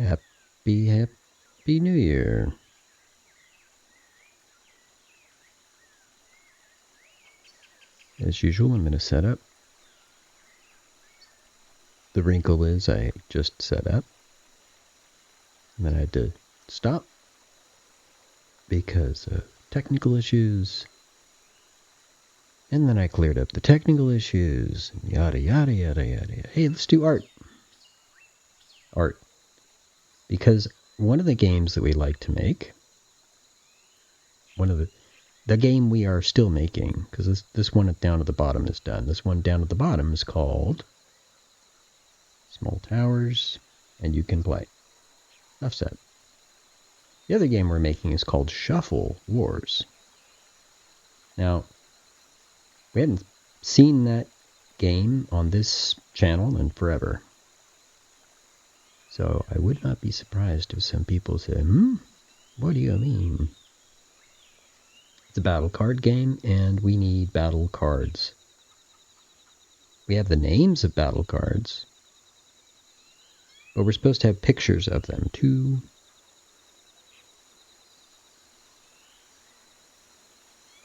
Happy New Year. As usual, I'm going to set up. The wrinkle is I just set up. And then I had to stop because of technical issues. And then I cleared up the technical issues. Yada, yada, yada, yada. Hey, let's do art. Art. Because one of the games that we like to make, one of the game we are still making, because this one down at the bottom is done. This one down at the bottom is called SMOL Towers, and you can play. Enough said. The other game we're making is called Shuffle Wars. Now, we hadn't seen that game on this channel in forever. So I would not be surprised if some people say, what do you mean? It's a battle card game, and we need battle cards. We have the names of battle cards, but we're supposed to have pictures of them too.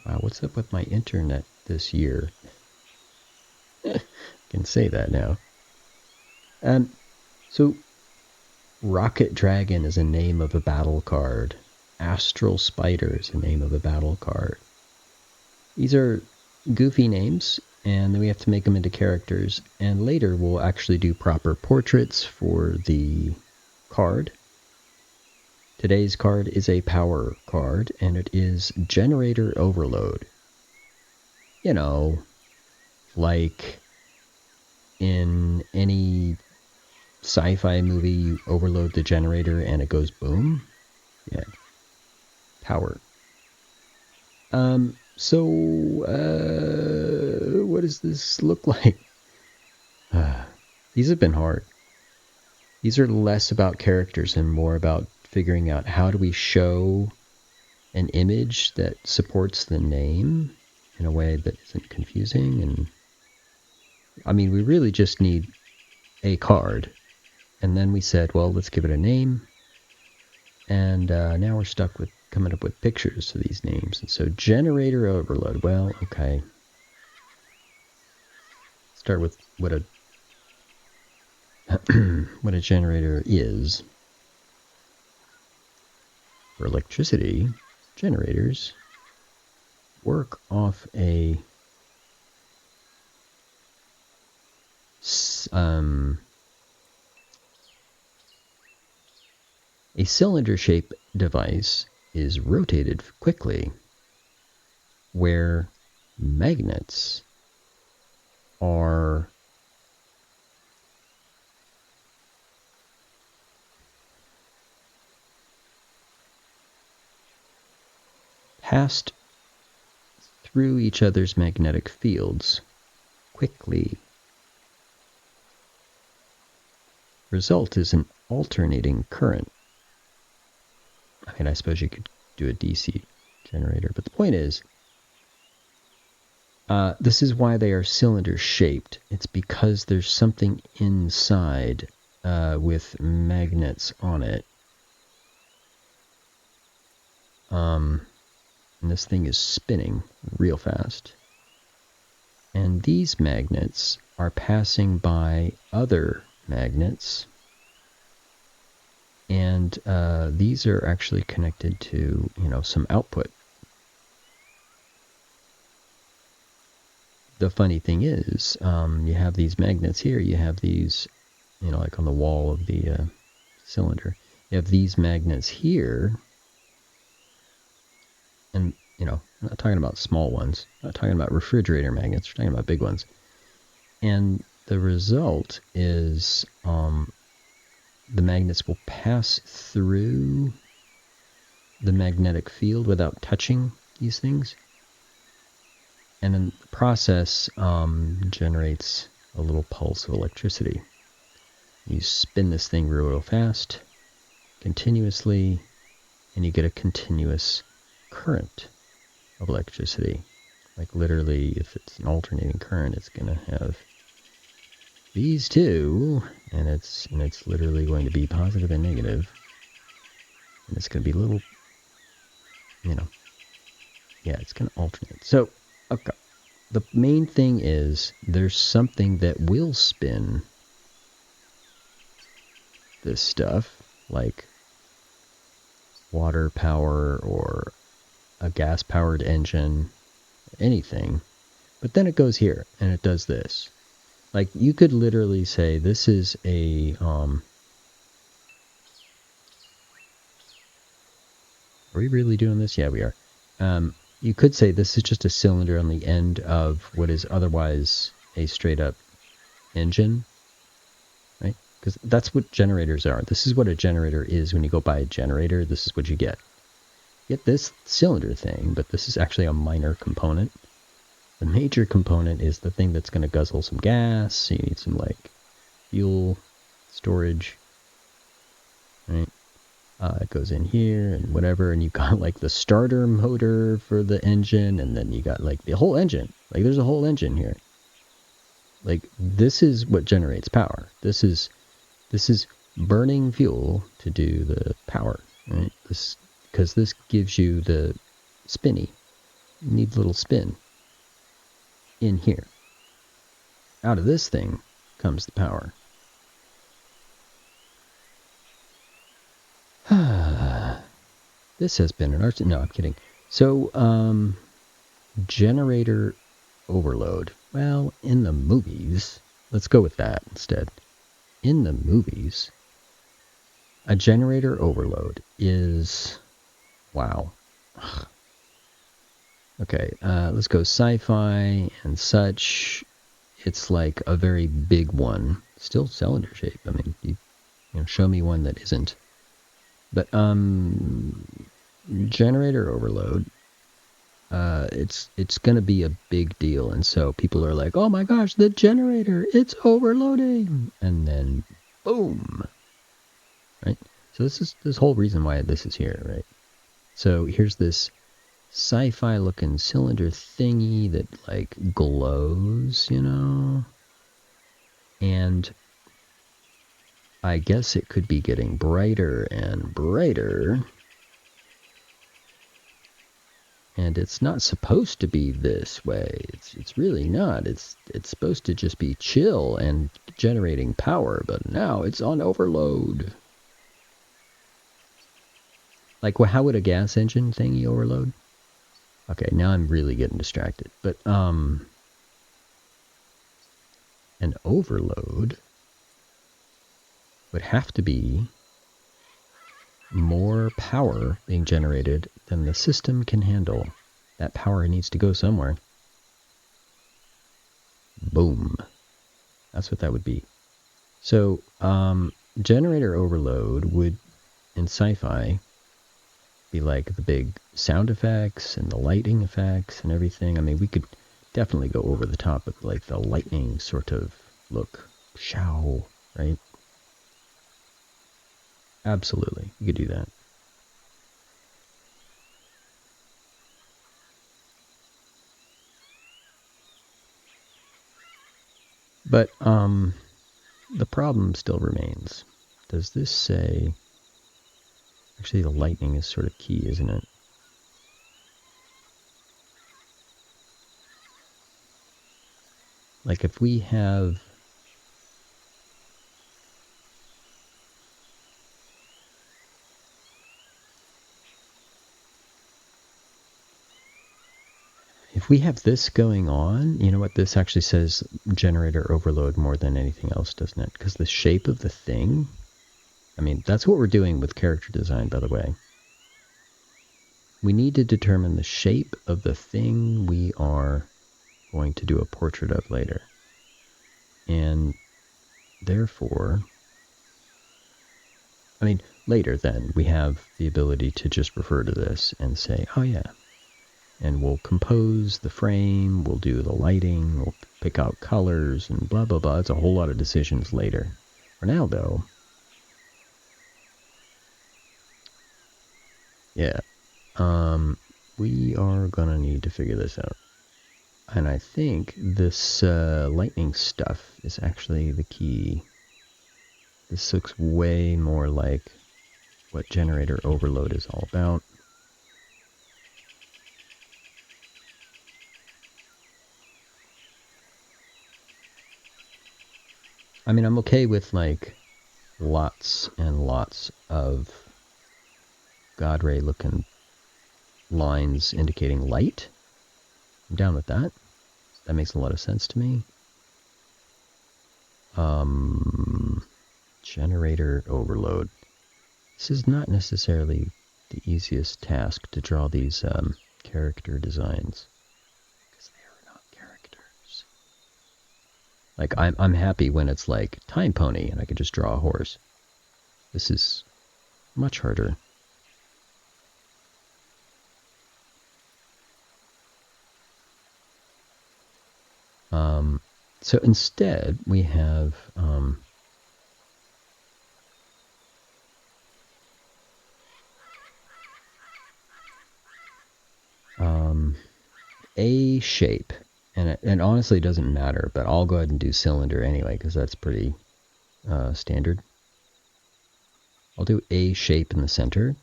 Wow, what's up with my internet this year? I can say that now. So Rocket Dragon is a name of a battle card. Astral Spider is a name of a battle card. These are goofy names, and then we have to make them into characters, and later we'll actually do proper portraits for the card. Today's card is a power card, and it is Generator Overload. You know, like in any sci-fi movie, you overload the generator and it goes boom. Yeah. Power. So, what does this look like? These have been hard. These are less about characters and more about figuring out how do we show an image that supports the name in a way that isn't confusing. And I mean, we really just need a card. And then we said, well, let's give it a name. And now we're stuck with coming up with pictures for these names. And so Generator Overload. Well, okay. Start with what a what a generator is. For electricity, generators work off a cylinder-shaped device is rotated quickly, where magnets are passed through each other's magnetic fields quickly. Result is an alternating current. I mean, I suppose you could do a DC generator, but the point is, this is why they are cylinder-shaped. It's because there's something inside with magnets on it. And this thing is spinning real fast. And these magnets are passing by other magnets. And these are actually connected to, some output. The funny thing is, you have these magnets here. You have these, like on the wall of the cylinder. You have these magnets here. And, I'm not talking about small ones. I'm not talking about refrigerator magnets. We're talking about big ones. And the result is the magnets will pass through the magnetic field without touching these things. And then the process generates a little pulse of electricity. You spin this thing real fast, continuously, and you get a continuous current of electricity. Like literally, if it's an alternating current, it's going to have these two, and it's literally going to be positive and negative, and it's going to be little, yeah, it's going to alternate. So, okay, the main thing is there's something that will spin this stuff, like water power or a gas-powered engine, anything. But then it goes here, and it does this. Like, you could literally say this is a, are we really doing this? Yeah, we are. You could say this is just a cylinder on the end of what is otherwise a straight-up engine, right? Because that's what generators are. This is what a generator is. When you go buy a generator, this is what you get. You get this cylinder thing, but this is actually a minor component. The major component is the thing that's going to guzzle some gas. So you need some, like, fuel storage, right? It goes in here and whatever, and you got like the starter motor for the engine, and then you got like the whole engine. Like, there's a whole engine here. Like, this is what generates power. This is burning fuel to do the power, right? Because this gives you the spinny. You need a little spin in here. Out of this thing comes the power. This has been an art. No, I'm kidding. So, generator overload. Well, in the movies, let's go with that instead. In the movies, a generator overload is, wow. Okay, let's go sci-fi and such. It's like a very big one. Still cylinder shape. I mean, you show me one that isn't. But, generator overload, it's going to be a big deal. And so people are like, oh my gosh, the generator, it's overloading. And then, boom. Right? So this is this whole reason why this is here, right? So here's this sci-fi looking cylinder thingy that like glows, and I guess it could be getting brighter and brighter, and it's not supposed to be this way. It's really not. It's supposed to just be chill and generating power, but now it's on overload. Like, well, how would a gas engine thingy overload? Okay, now I'm really getting distracted. But an overload would have to be more power being generated than the system can handle. That power needs to go somewhere. Boom. That's what that would be. So, generator overload would, in sci-fi, be like the big sound effects and the lighting effects and everything. I mean, we could definitely go over the top with like the lightning sort of look. Show, right? Absolutely. You could do that. But the problem still remains. Does this say... Actually, the lightning is sort of key, isn't it? Like, if we have... If we have this going on, you know what? This actually says generator overload more than anything else, doesn't it? Because the shape of the thing... I mean, that's what we're doing with character design, by the way. We need to determine the shape of the thing we are going to do a portrait of later. And therefore... I mean, later then, we have the ability to just refer to this and say, oh yeah. And we'll compose the frame, we'll do the lighting, we'll pick out colors, and blah, blah, blah. It's a whole lot of decisions later. For now, though, yeah, we are gonna need to figure this out. And I think this lightning stuff is actually the key. This looks way more like what generator overload is all about. I mean, I'm okay with like lots and lots of God ray looking lines indicating light. I'm down with that. That makes a lot of sense to me. Generator overload. This is not necessarily the easiest task to draw these character designs, because they are not characters. Like I'm happy when it's like time pony and I can just draw a horse. This is much harder. So instead we have a shape, and it honestly doesn't matter, but I'll go ahead and do cylinder anyway because that's pretty standard. I'll do a shape in the center,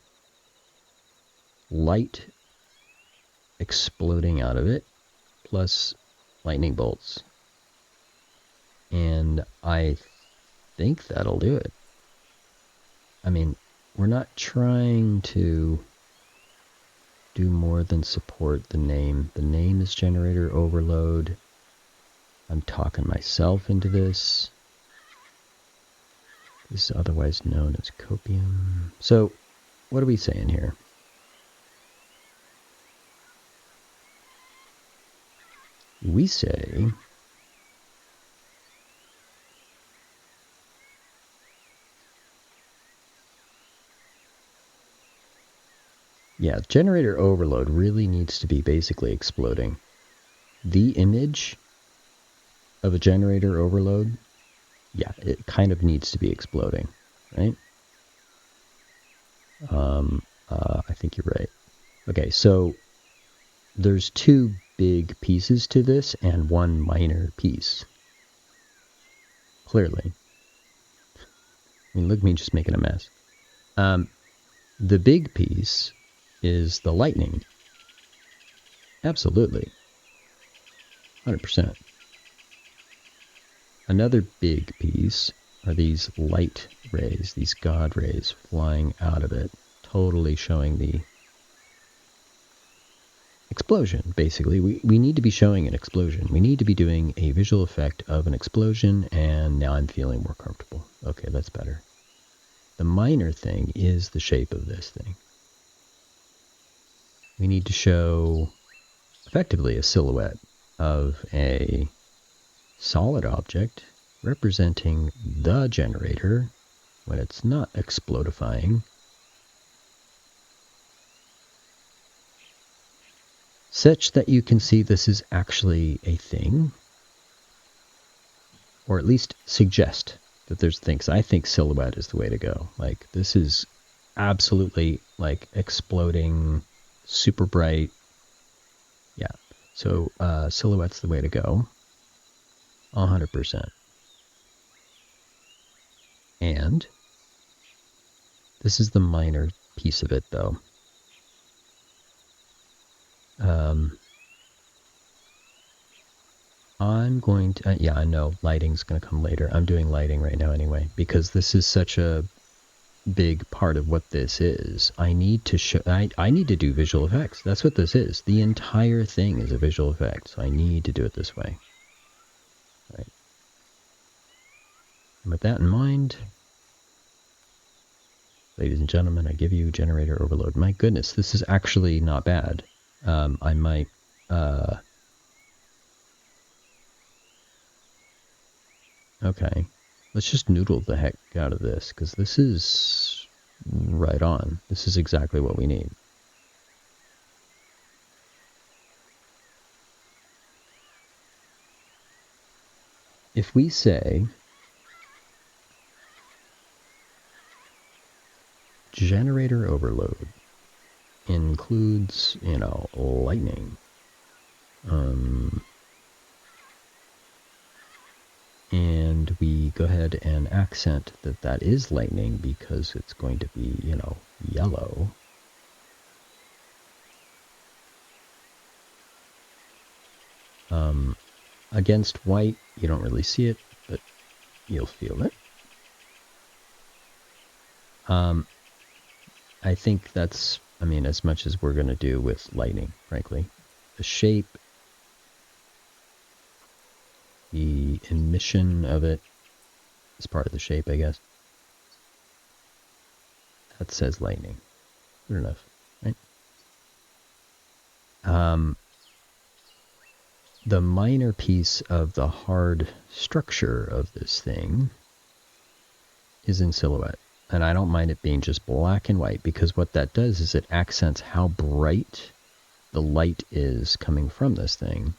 light exploding out of it, plus lightning bolts. And I think that'll do it. I mean, we're not trying to do more than support the name. The name is generator overload. I'm talking myself into this. This is otherwise known as copium. So, what are we saying here? We say yeah, generator overload really needs to be basically exploding. The image of a generator overload, yeah, it kind of needs to be exploding, right? I think you're right. Okay, so there's two big pieces to this and one minor piece. Clearly. I mean, look at me just making a mess. The big piece is the lightning. Absolutely. 100%. Another big piece are these light rays, these God rays flying out of it, totally showing the explosion, basically. We need to be showing an explosion. We need to be doing a visual effect of an explosion, and now I'm feeling more comfortable. Okay, that's better. The minor thing is the shape of this thing. We need to show effectively a silhouette of a solid object representing the generator when it's not explodifying, such that you can see this is actually a thing, or at least suggest that there's things. I think silhouette is the way to go. Like, this is absolutely like exploding, super bright. Yeah. So silhouette's the way to go. 100%. And this is the minor piece of it, though. I'm going to, yeah, I know lighting's going to come later. I'm doing lighting right now anyway, because this is such a big part of what this is. I need to show, I need to do visual effects. That's what this is. The entire thing is a visual effect, so I need to do it this way. Right. And with that in mind, ladies and gentlemen, I give you generator overload. My goodness, this is actually not bad. I might, okay. Let's just noodle the heck out of this, because this is right on. This is exactly what we need. If we say generator overload includes, lightning, And we go ahead and accent that that is lightning because it's going to be, yellow. Against white, you don't really see it, but you'll feel it. I think that's, as much as we're going to do with lightning, frankly. The shape, the emission of it is part of the shape, I guess. That says lightning. Good enough, right? The minor piece of the hard structure of this thing is in silhouette. And I don't mind it being just black and white, because what that does is it accents how bright the light is coming from this thing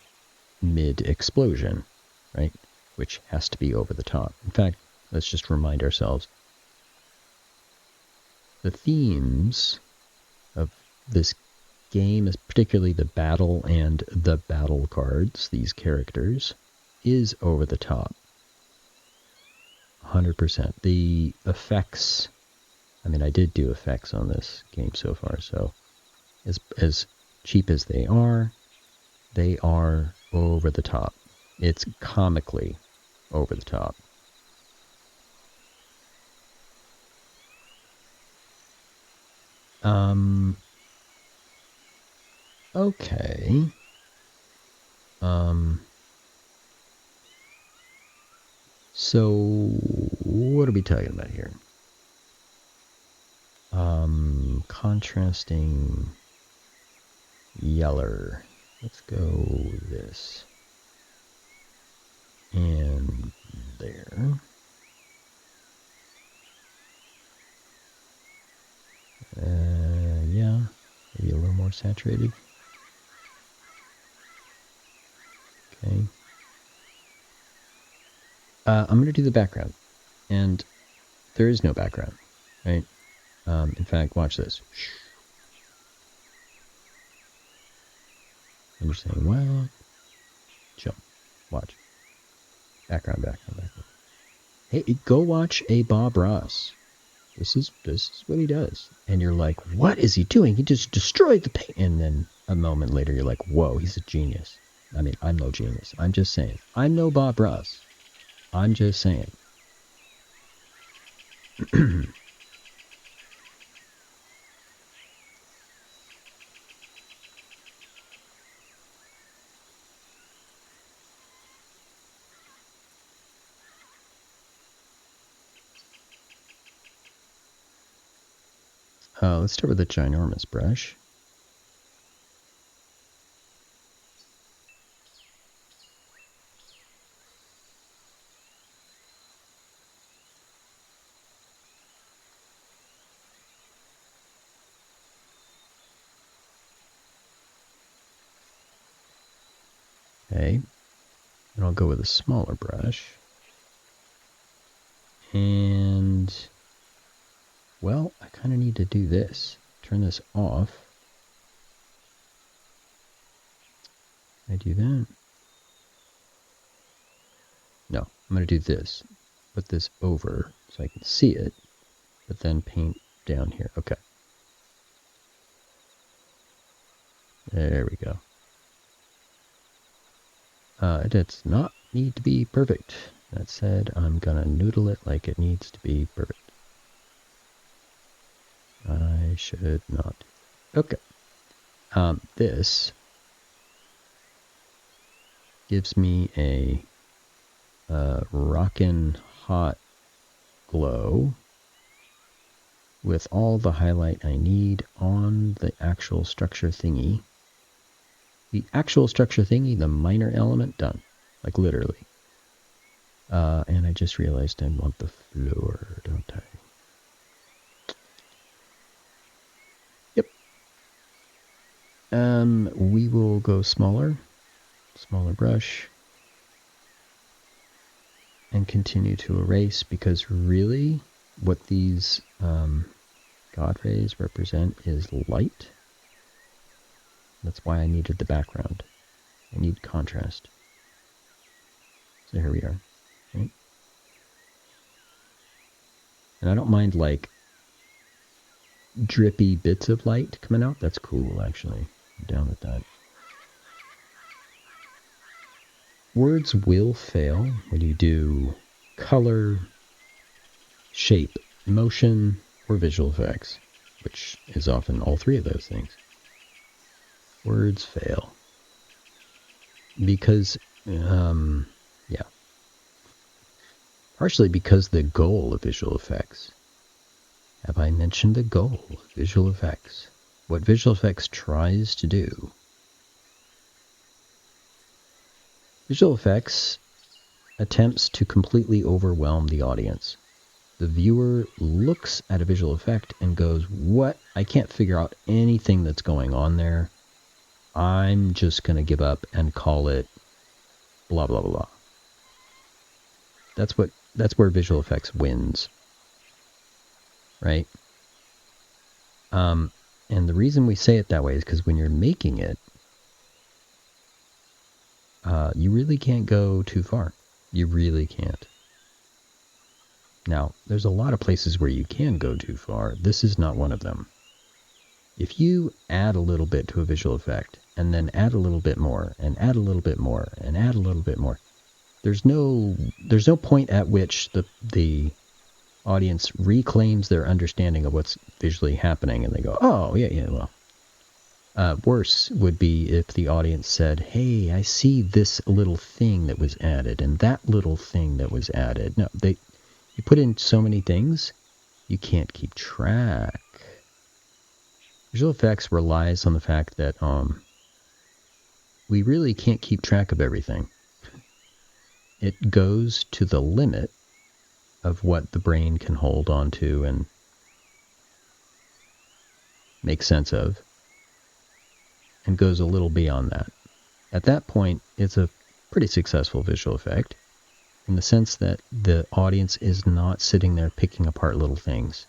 mid-explosion, right? Which has to be over the top. In fact, let's just remind ourselves, the themes of this game, is particularly the battle and the battle cards, these characters, is over the top. 100%. The effects, I did do effects on this game so far, so as cheap as they are over the top. It's comically over the top. Okay. So what are we talking about here? Contrasting yeller. Let's go this. And there. Yeah, maybe a little more saturated. Okay. I'm going to do the background. And there is no background, right? In fact, watch this. I'm just saying, well, chill. Watch. Background. Hey, go watch a Bob Ross. This is what he does. And you're like, what is he doing? He just destroyed the paint. And then a moment later, you're like, whoa, he's a genius. I'm no genius. I'm just saying. I'm no Bob Ross. I'm just saying. Let's start with a ginormous brush. Okay. And I'll go with a smaller brush. And, well, I kind of need to do this. Turn this off. Can I do that? No, I'm going to do this. Put this over so I can see it, but then paint down here. Okay. There we go. It does not need to be perfect. That said, I'm going to noodle it like it needs to be perfect. I should not. Okay. This gives me a rockin' hot glow with all the highlight I need on the actual structure thingy. The actual structure thingy, the minor element, done. Like literally. And I just realized I want the floor, don't I? Yep. We will go smaller brush, and continue to erase, because really what these God rays represent is light. That's why I needed the background. I need contrast. So here we are. Okay. And I don't mind like drippy bits of light coming out. That's cool, actually. I'm down with that. Words will fail when you do color, shape, motion, or visual effects, which is often all three of those things. Words fail. Because, yeah. Partially because the goal of visual effects. Have I mentioned the goal of visual effects? What visual effects tries to do? Visual effects attempts to completely overwhelm the audience. The viewer looks at a visual effect and goes, what? I can't figure out anything that's going on there. I'm just going to give up and call it blah, blah, blah. That's where visual effects wins. Right? And the reason we say it that way is because when you're making it, you really can't go too far. You really can't. Now, there's a lot of places where you can go too far. This is not one of them. If you add a little bit to a visual effect, and then add a little bit more, and add a little bit more, and add a little bit more, there's no point at which the audience reclaims their understanding of what's visually happening, and they go, oh, yeah, well. Worse would be if the audience said, hey, I see this little thing that was added, and that little thing that was added. No, you put in so many things, you can't keep track. Visual effects relies on the fact that we really can't keep track of everything. It goes to the limit of what the brain can hold on to and make sense of, and goes a little beyond that. At that point, it's a pretty successful visual effect, in the sense that the audience is not sitting there picking apart little things.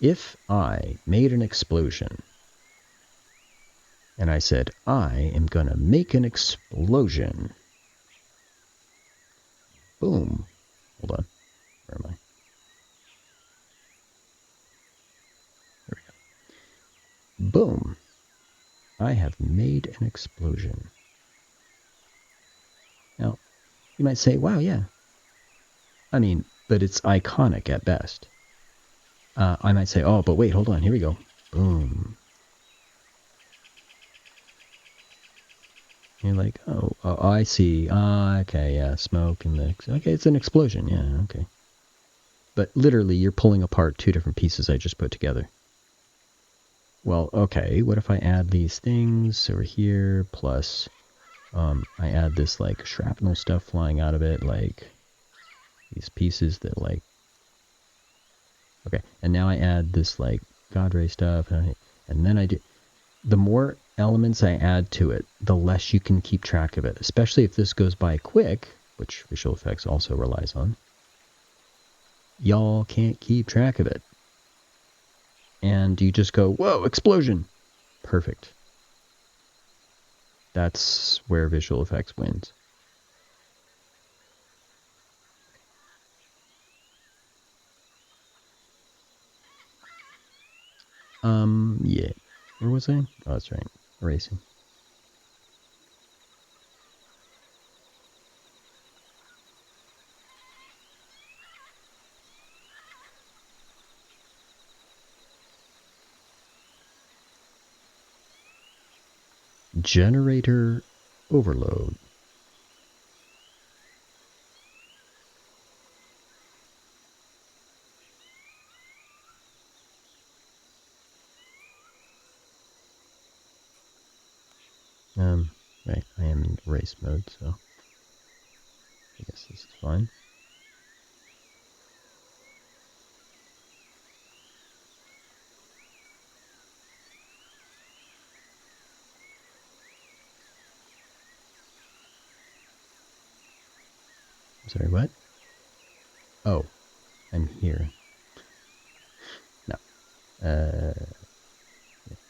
If I made an explosion, and I said, I am going to make an explosion. Boom. Hold on. Where am I? There we go. Boom. I have made an explosion. Now, you might say, wow, yeah. I mean, but it's iconic at best. I might say, oh, but wait, hold on. Here we go. Boom. You're like, oh, I see. Okay, yeah, smoke and mix. Okay, it's an explosion. Yeah, okay. But literally, you're pulling apart two different pieces I just put together. Well, okay, what if I add these things over here, plus I add this, like, shrapnel stuff flying out of it, like, these pieces that, like, okay, and now I add this, like, God ray stuff, and then I do, the more elements I add to it, the less you can keep track of it, especially if this goes by quick, which visual effects also relies on. Y'all can't keep track of it. And you just go, whoa, explosion. Perfect. That's where visual effects wins. Yeah. Where was I? Oh, that's right. Erasing. Generator overload. Right, I am in erase mode, so I guess this is fine. I'm sorry, what? Oh, I'm here. No. There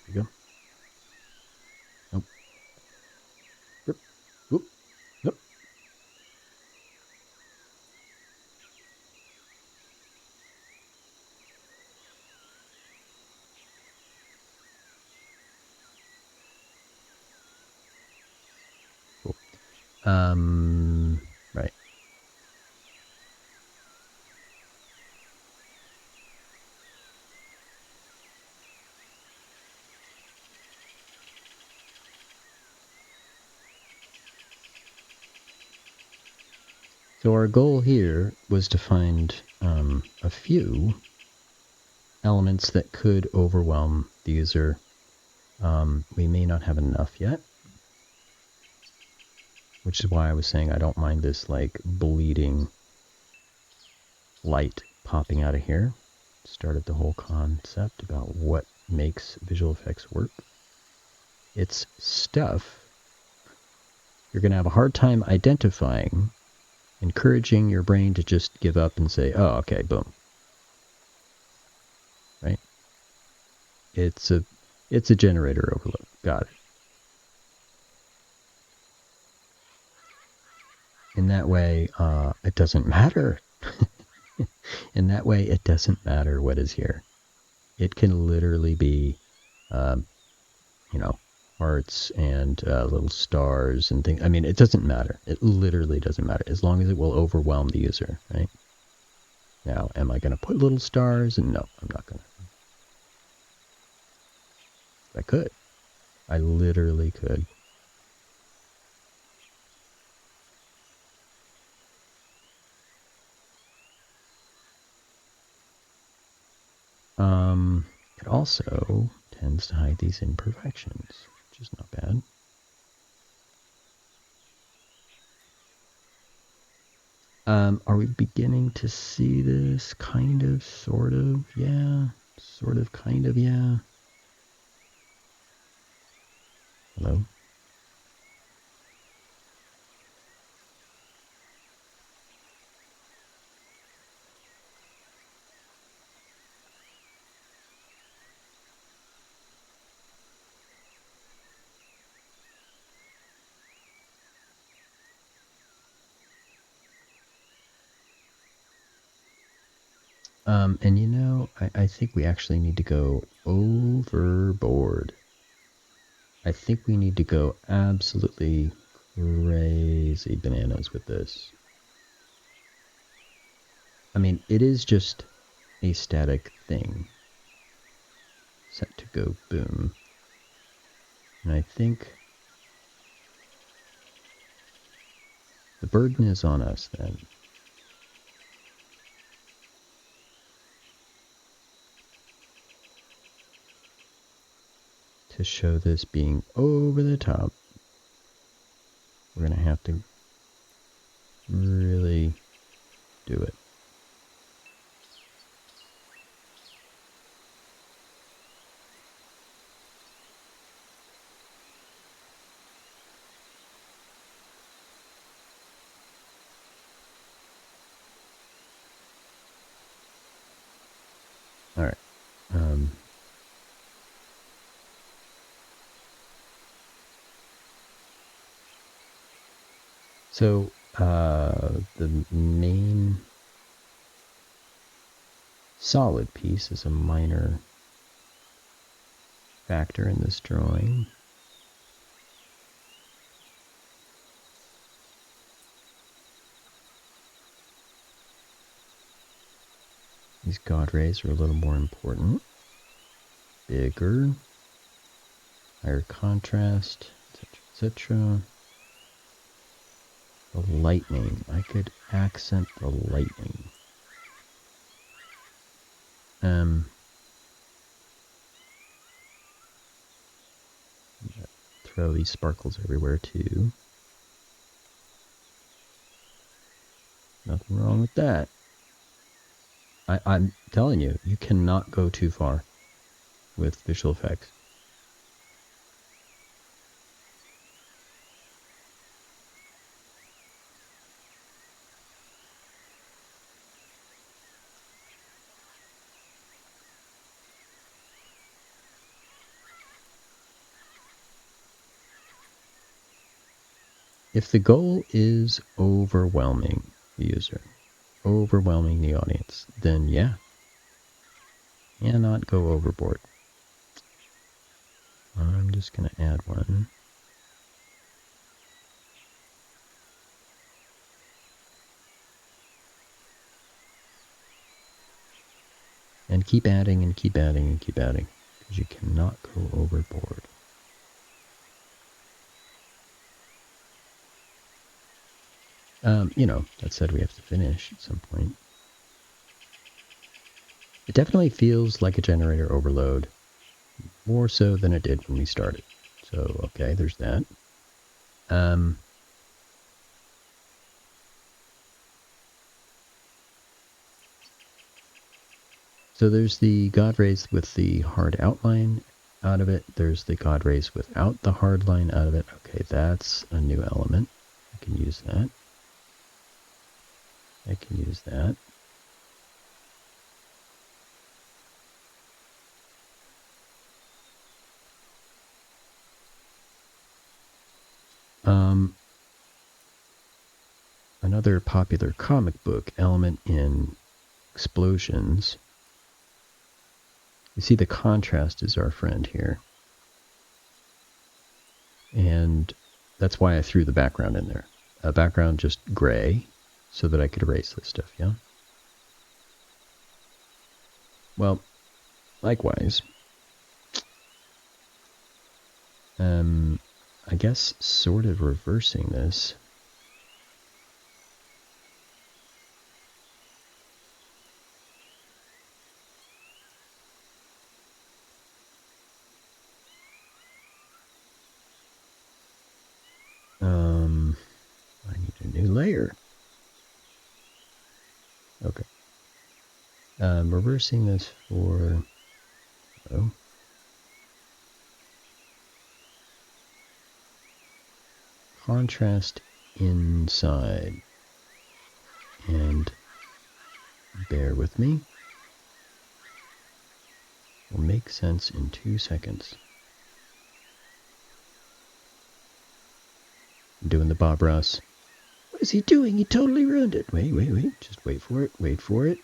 we go. Nope. Whoop. Whoop. Nope. Right. So our goal here was to find a few elements that could overwhelm the user. We may not have enough yet, which is why I was saying I don't mind this like bleeding light popping out of here. Started the whole concept about what makes visual effects work. It's stuff you're going to have a hard time identifying, encouraging your brain to just give up and say, oh, okay, boom. Right? It's a generator overload. Got it. In that way, it doesn't matter. In that way, it doesn't matter what is here. It can literally be, um, hearts and little stars and things. I mean, it doesn't matter. It literally doesn't matter as long as it will overwhelm the user, right? Now, am I going to put little stars? And no, I'm not going to. I could. I literally could. It also tends to hide these imperfections, which is not bad. Are we beginning to see this? Kind of, sort of, yeah. Sort of, kind of, yeah. Hello? And I think we actually need to go overboard. I think we need to go absolutely crazy bananas with this. I mean, it is just a static thing set to go boom. And I think the burden is on us then. To show this being over the top, we're going to have to really do it. All right. So the main solid piece is a minor factor in this drawing. These God rays are a little more important. Bigger, higher contrast, etc. The lightning. I could accent the lightning. Throw these sparkles everywhere too. Nothing wrong with that. I'm telling you, you cannot go too far with visual effects. If the goal is overwhelming the user, overwhelming the audience, then yeah, cannot go overboard. I'm just going to add one. And keep adding and keep adding and keep adding, because you cannot go overboard. That said, we have to finish at some point. It definitely feels like a generator overload, more so than it did when we started. So, okay, there's that. So there's the God rays with the hard outline out of it. There's the God rays without the hard line out of it. Okay, that's a new element. I can use that. I can use that. Another popular comic book element in explosions. You see the contrast is our friend here. And that's why I threw the background in there. A background just gray, so that I could erase this stuff, yeah? Well, likewise, I guess sort of reversing this. I need a new layer. Okay. Reversing this for... Oh. Contrast inside. And bear with me. Will make sense in 2 seconds. I'm doing the Bob Ross. What is he doing? He totally ruined it. Wait. Just wait for it. Wait for it.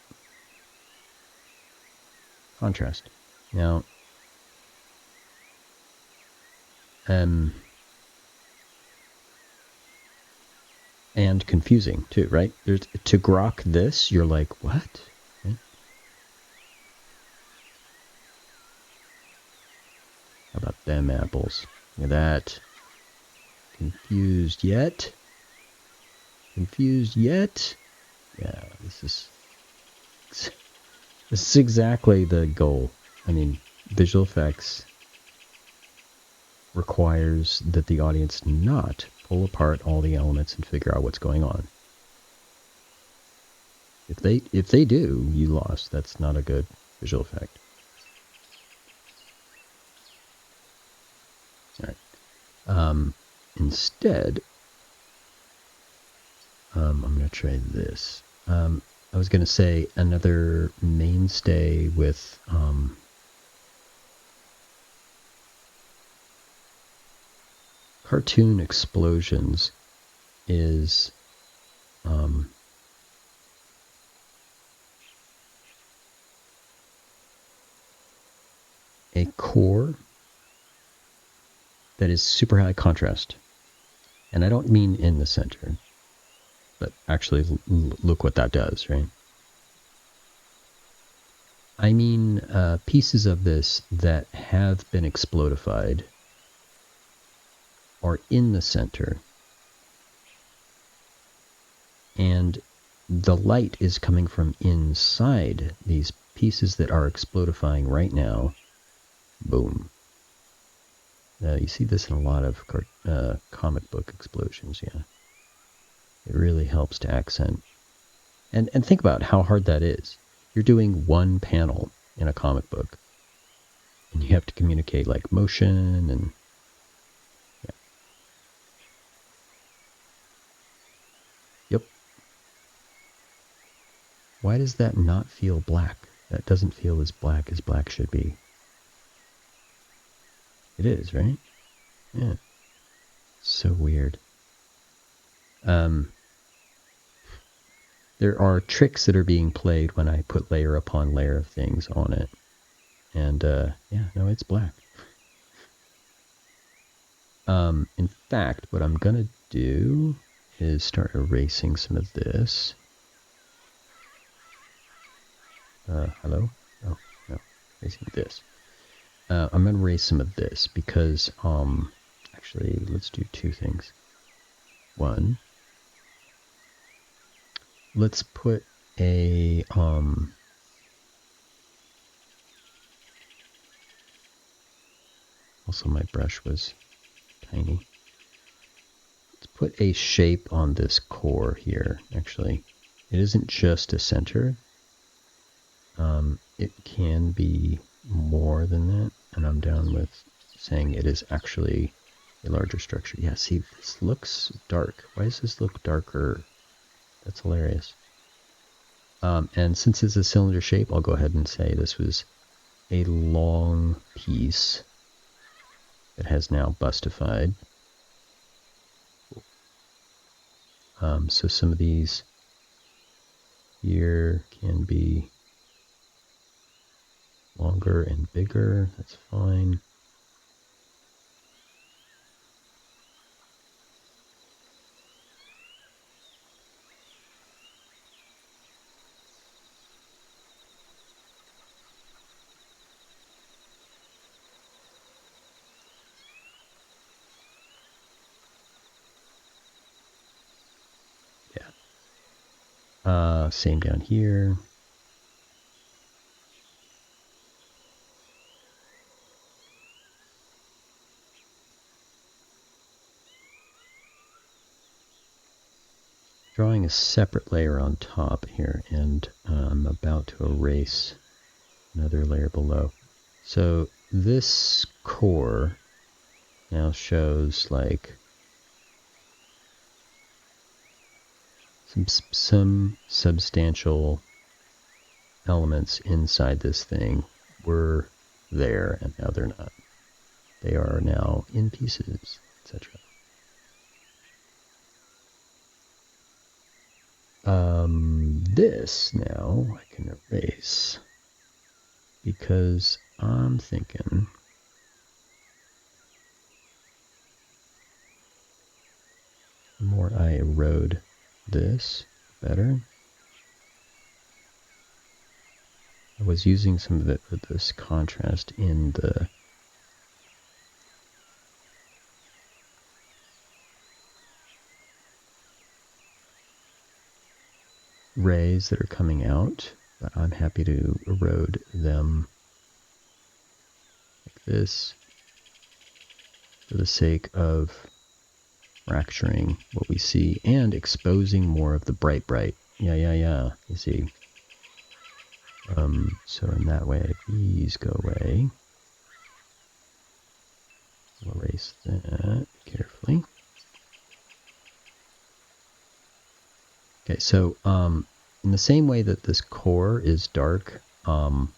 Contrast. Now, and confusing too, right? To grok this, you're like, what? Right? How about them apples? Look at that. Confused yet? Confused yet? Yeah, this is exactly the goal. I mean, visual effects requires that the audience not pull apart all the elements and figure out what's going on. If they do, you lost. That's not a good visual effect. All right. Instead, I'm going to try this. I was going to say another mainstay with cartoon explosions is a core that is super high contrast. And I don't mean in the center, but actually look what that does, right? I mean pieces of this that have been explodified are in the center, and the light is coming from inside these pieces that are explodifying right now. Boom. You see this in a lot of comic book explosions, yeah. It really helps to accent. And think about how hard that is. You're doing one panel in a comic book, and you have to communicate like motion and... Yeah. Yep. Why does that not feel black? That doesn't feel as black should be. It is, right? Yeah. So weird. There are tricks that are being played when I put layer upon layer of things on it. And, yeah, no, it's black. In fact, what I'm going to do is start erasing some of this. Hello? Oh. Erasing this. I'm going to erase some of this because, actually, let's do two things. One, let's put a, also my brush was tiny. Let's put a shape on this core here, actually. It isn't just a center. It can be more than that, and I'm down with saying it is actually a larger structure. Yeah, see, this looks dark. Why does this look darker? That's hilarious. And since it's a cylinder shape, I'll go ahead and say this was a long piece that has now bustified. So some of these here can be longer and bigger. That's fine. Yeah. Same down here. Drawing a separate layer on top here, and I'm about to erase another layer below. So this core now shows like some substantial elements inside this thing were there, and now they're not. They are now in pieces, etc. This now I can erase because I'm thinking the more I erode this, better. I was using some of this contrast in the rays that are coming out, but I'm happy to erode them like this for the sake of fracturing what we see and exposing more of the bright. Yeah, you see. So in that way, these go away. We'll erase that carefully. Okay, so in the same way that this core is dark, and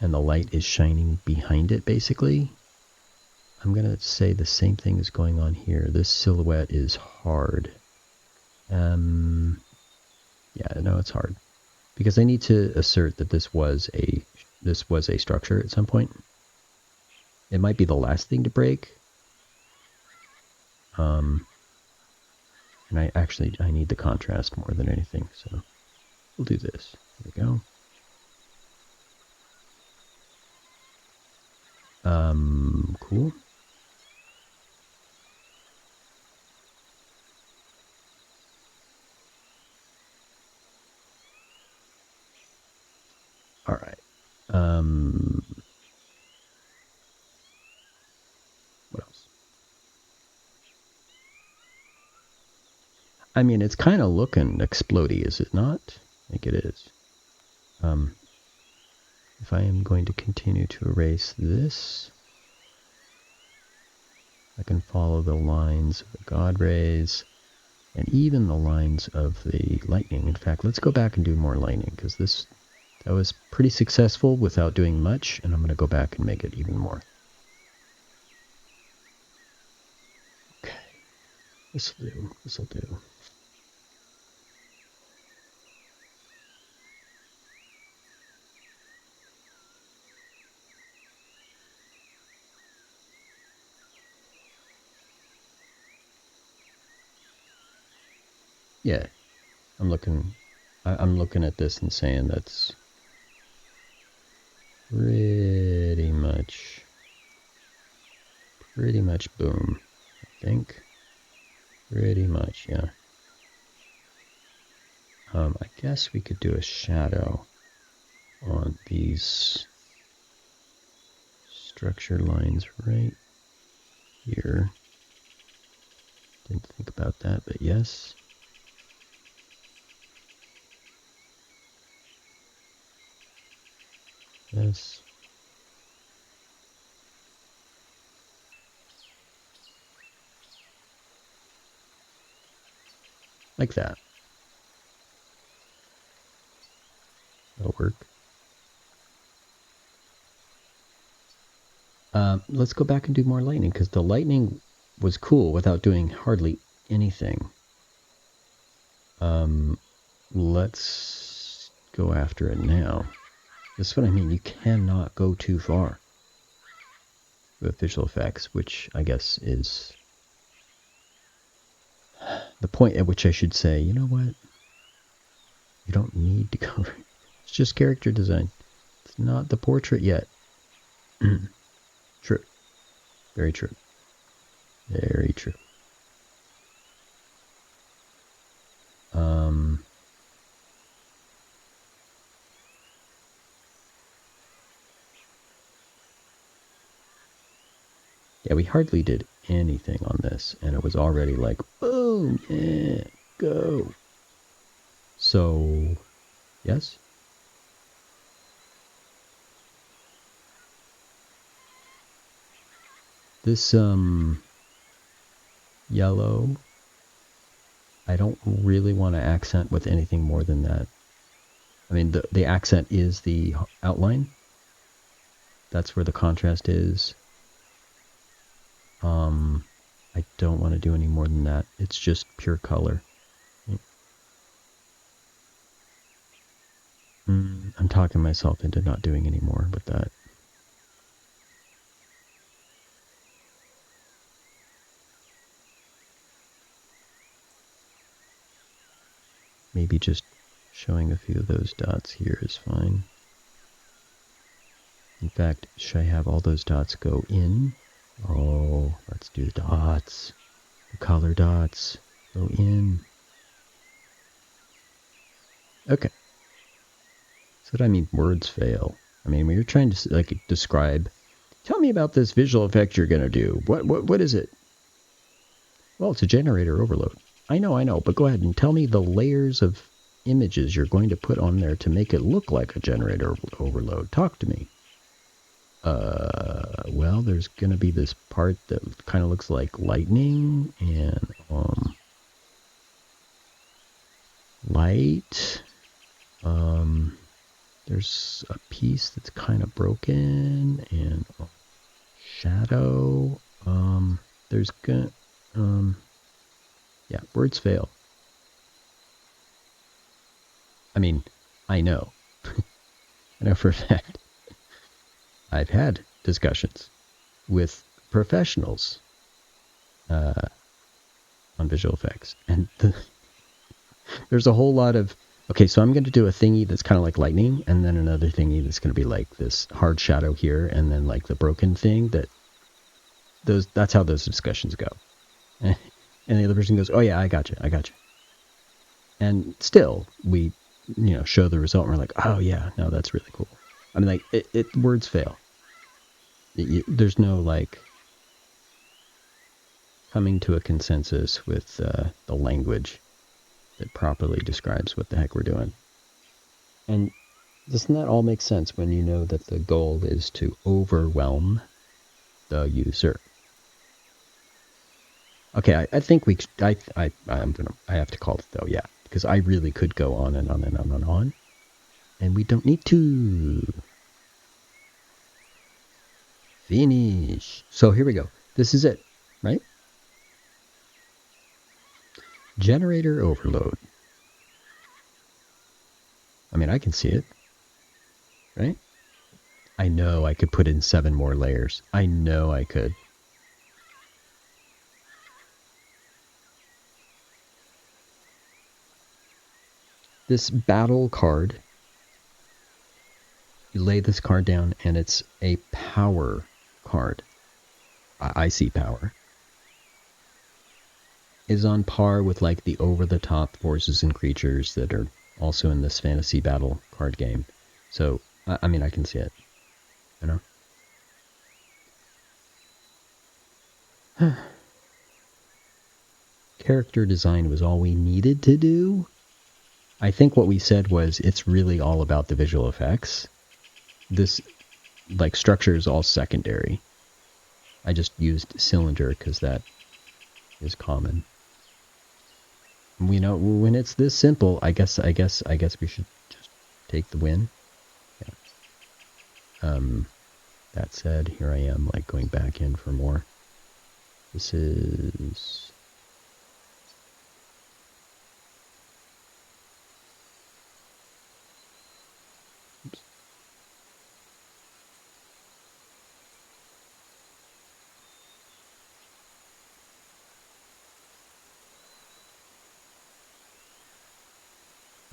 the light is shining behind it, basically, I'm going to say the same thing is going on here. This silhouette is hard. Yeah, no, it's hard. Because I need to assert that this was a structure at some point. It might be the last thing to break. And I need the contrast more than anything, so we'll do this. There we go. Cool. All right. What else? I mean, it's kind of looking explodey, is it not? I think it is. If I am going to continue to erase this, I can follow the lines of the God rays and even the lines of the lightning. In fact, let's go back and do more lightning because that was pretty successful without doing much, and I'm going to go back and make it even more. Okay, this'll do. Yeah, I'm looking at this and saying that's pretty much boom, I think. Pretty much, yeah. I guess we could do a shadow on these structure lines right here. Didn't think about that, but yes. Yes. Like that. That'll work. Let's go back and do more lightning, because the lightning was cool without doing hardly anything. Let's go after it now. This is what I mean. You cannot go too far with visual effects, which I guess is the point at which I should say, you know what? You don't need to go. It's just character design. It's not the portrait yet. True. Very true. Very true. Yeah, we hardly did anything on this, and it was already like, boom, yeah, go. So, yes? This, yellow, I don't really want to accent with anything more than that. I mean, the accent is the outline. That's where the contrast is. I don't want to do any more than that. It's just pure color. I'm talking myself into not doing any more with that. Maybe just showing a few of those dots here is fine. In fact, should I have all those dots go in? Oh, let's do the dots. The color dots go in. Okay. That's what I mean, words fail. I mean, when you're trying to like describe, tell me about this visual effect you're going to do. What is it? Well, it's a generator overload. I know, but go ahead and tell me the layers of images you're going to put on there to make it look like a generator overload. Talk to me. Well, there's going to be this part that kind of looks like lightning and, light. There's a piece that's kind of broken and shadow. There's gonna, yeah, words fail. I mean, I know. I know for a fact. I've had discussions with professionals on visual effects, and there's a whole lot of, okay, so I'm going to do a thingy that's kind of like lightning, and then another thingy that's going to be like this hard shadow here, and then like the broken thing that's how those discussions go. And the other person goes, oh yeah, I got you. And still, we, show the result, and we're like, oh yeah, no, that's really cool. I mean, like, words fail. There's no, like, coming to a consensus with the language that properly describes what the heck we're doing. And doesn't that all make sense when you know that the goal is to overwhelm the user? Okay, I think I have to call it though, yeah, because I really could go on and on and on and on, and we don't need to. Finish. So here we go. This is it, right? Generator overload. I mean, I can see it, right? I know I could put in 7 more layers. I know I could. This battle card You lay this card down, and it's a power card. I see power. Is on par with like the over-the-top forces and creatures that are also in this fantasy battle card game. So, I mean, I can see it, you know? Character design was all we needed to do. I think what we said was it's really all about the visual effects. This, like, structure is all secondary. I just used cylinder because that is common. You know, when it's this simple, I guess we should just take the win. Yeah. That said, here I am, like, going back in for more. This is... Oops.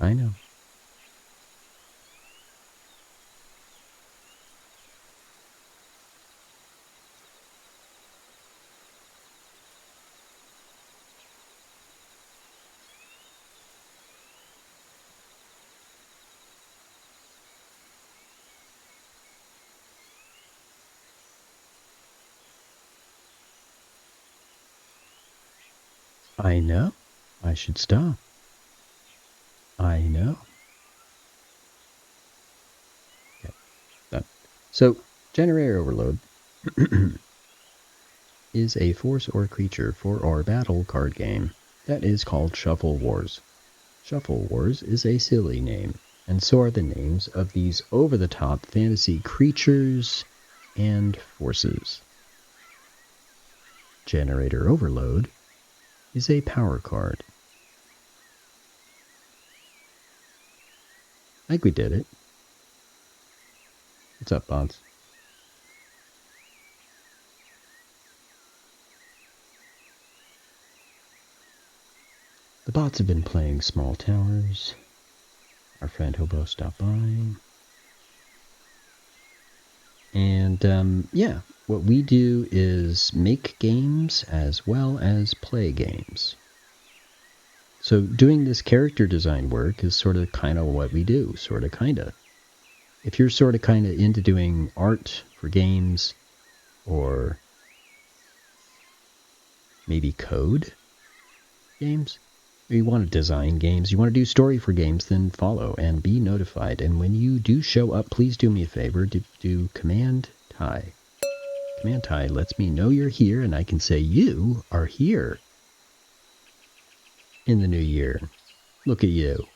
I know. I know. I should stop. I know. Okay, done. So, Generator Overload is a force or creature for our battle card game that is called Shuffle Wars. Shuffle Wars is a silly name, and so are the names of these over-the-top fantasy creatures and forces. Generator Overload is a power card. I think we did it. What's up, bots? The bots have been playing Small Towers. Our friend Hobo stopped by. And, yeah, what we do is make games as well as play games. So doing this character design work is sort of kind of what we do, sort of kind of. If you're sort of kind of into doing art for games, or maybe code games, or you want to design games, you want to do story for games, then follow and be notified. And when you do show up, please do me a favor, do Command Tie. Command Tie lets me know you're here, and I can say you are here in the new year. Look at you.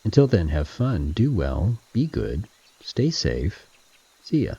Until then, have fun, do well, be good, stay safe. See ya.